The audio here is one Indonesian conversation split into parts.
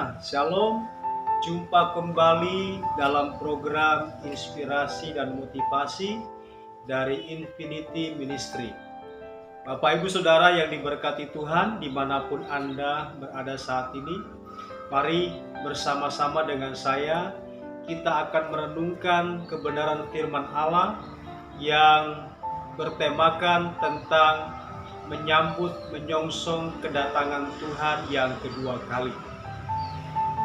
saudara, Shalom. Jumpa kembali dalam program inspirasi dan motivasi dari Infinity Ministry. Bapak Ibu Saudara yang diberkati Tuhan dimanapun Anda berada saat ini, mari bersama-sama dengan saya kita akan merenungkan kebenaran firman Allah yang bertemakan tentang menyongsong kedatangan Tuhan yang kedua kali.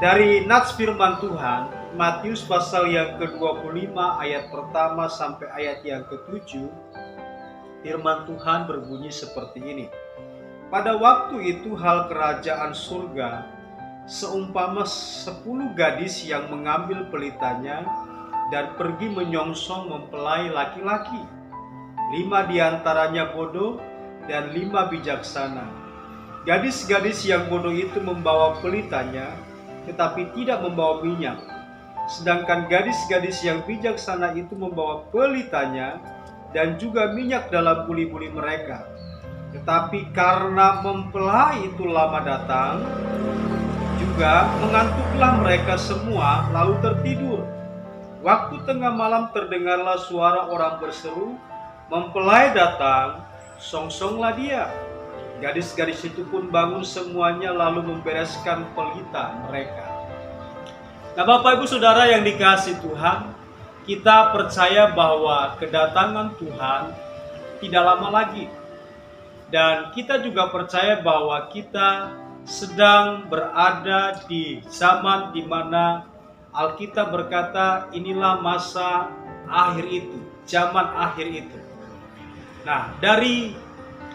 Dari nats firman Tuhan, Matius pasal yang ke-25 ayat pertama sampai ayat yang ke-7, firman Tuhan berbunyi seperti ini. Pada waktu itu hal kerajaan surga seumpama 10 gadis yang mengambil pelitanya dan pergi menyongsong mempelai laki-laki. 5 diantaranya bodoh dan 5 bijaksana. Gadis-gadis yang bodoh itu membawa pelitanya, tetapi tidak membawa minyak. Sedangkan gadis-gadis yang bijaksana itu membawa pelitanya dan juga minyak dalam buli-buli mereka. Tetapi karena mempelai itu lama datang, juga mengantuklah mereka semua lalu tertidur. Waktu tengah malam terdengarlah suara orang berseru, "Mempelai datang, songsonglah dia." Gadis-gadis itu pun bangun semuanya lalu membereskan pelita mereka. Nah, Bapak Ibu Saudara yang dikasihi Tuhan, kita percaya bahwa kedatangan Tuhan tidak lama lagi. Dan kita juga percaya bahwa kita sedang berada di zaman di mana Alkitab berkata inilah masa akhir itu, zaman akhir itu. Nah, dari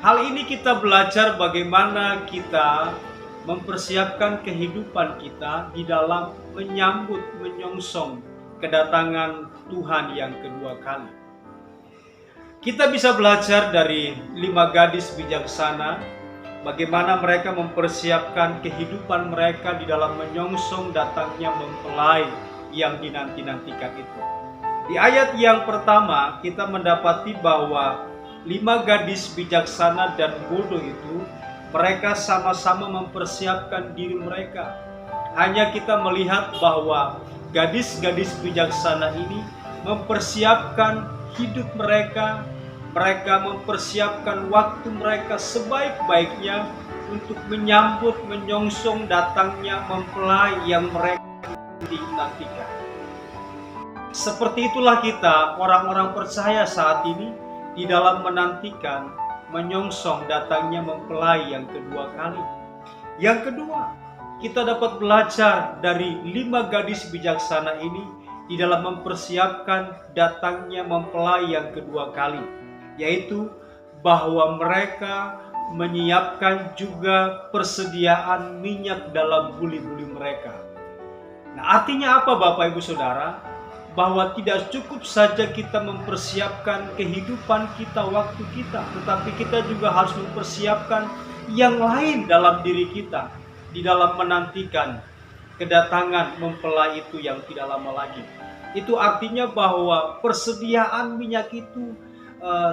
hal ini kita belajar bagaimana kita mempersiapkan kehidupan kita di dalam menyongsong kedatangan Tuhan yang kedua kali. Kita bisa belajar dari 5 gadis bijaksana, bagaimana mereka mempersiapkan kehidupan mereka di dalam menyongsong datangnya mempelai yang dinanti-nantikan itu. Di ayat yang pertama kita mendapati bahwa 5 gadis bijaksana dan bodoh itu, mereka sama-sama mempersiapkan diri mereka. Hanya kita melihat bahwa gadis-gadis bijaksana ini mempersiapkan hidup mereka, mereka mempersiapkan waktu mereka sebaik-baiknya untuk menyongsong datangnya mempelai yang mereka dinantikan. Seperti itulah kita, orang-orang percaya saat ini, di dalam menantikan, menyongsong datangnya mempelai yang kedua kali. Yang kedua, kita dapat belajar dari 5 gadis bijaksana ini di dalam mempersiapkan datangnya mempelai yang kedua kali, yaitu bahwa mereka menyiapkan juga persediaan minyak dalam buli-buli mereka. Nah, artinya apa Bapak Ibu Saudara? Bahwa tidak cukup saja kita mempersiapkan kehidupan kita, waktu kita, tetapi kita juga harus mempersiapkan yang lain dalam diri kita di dalam menantikan kedatangan mempelai itu yang tidak lama lagi. Itu artinya bahwa persediaan minyak itu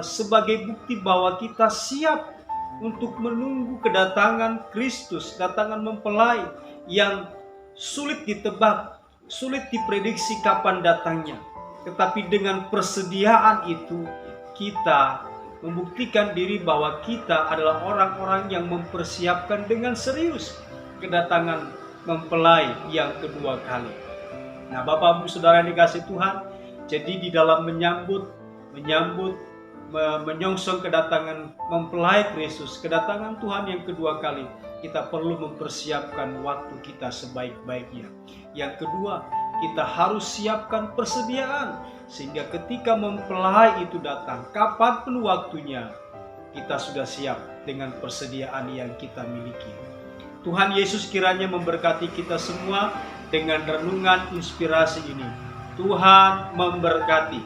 sebagai bukti bahwa kita siap untuk menunggu kedatangan Kristus, kedatangan mempelai yang sulit ditebak, sulit diprediksi kapan datangnya. Tetapi dengan persediaan itu kita membuktikan diri bahwa kita adalah orang-orang yang mempersiapkan dengan serius kedatangan mempelai yang kedua kali. Nah, Bapak Ibu Saudara yang dikasihi Tuhan, jadi di dalam menyongsong kedatangan mempelai Kristus, kedatangan Tuhan yang kedua kali, kita perlu mempersiapkan waktu kita sebaik-baiknya. Yang kedua, kita harus siapkan persediaan sehingga ketika mempelai itu datang, kapanpun waktunya, kita sudah siap dengan persediaan yang kita miliki. Tuhan Yesus kiranya memberkati kita semua dengan renungan inspirasi ini. Tuhan memberkati.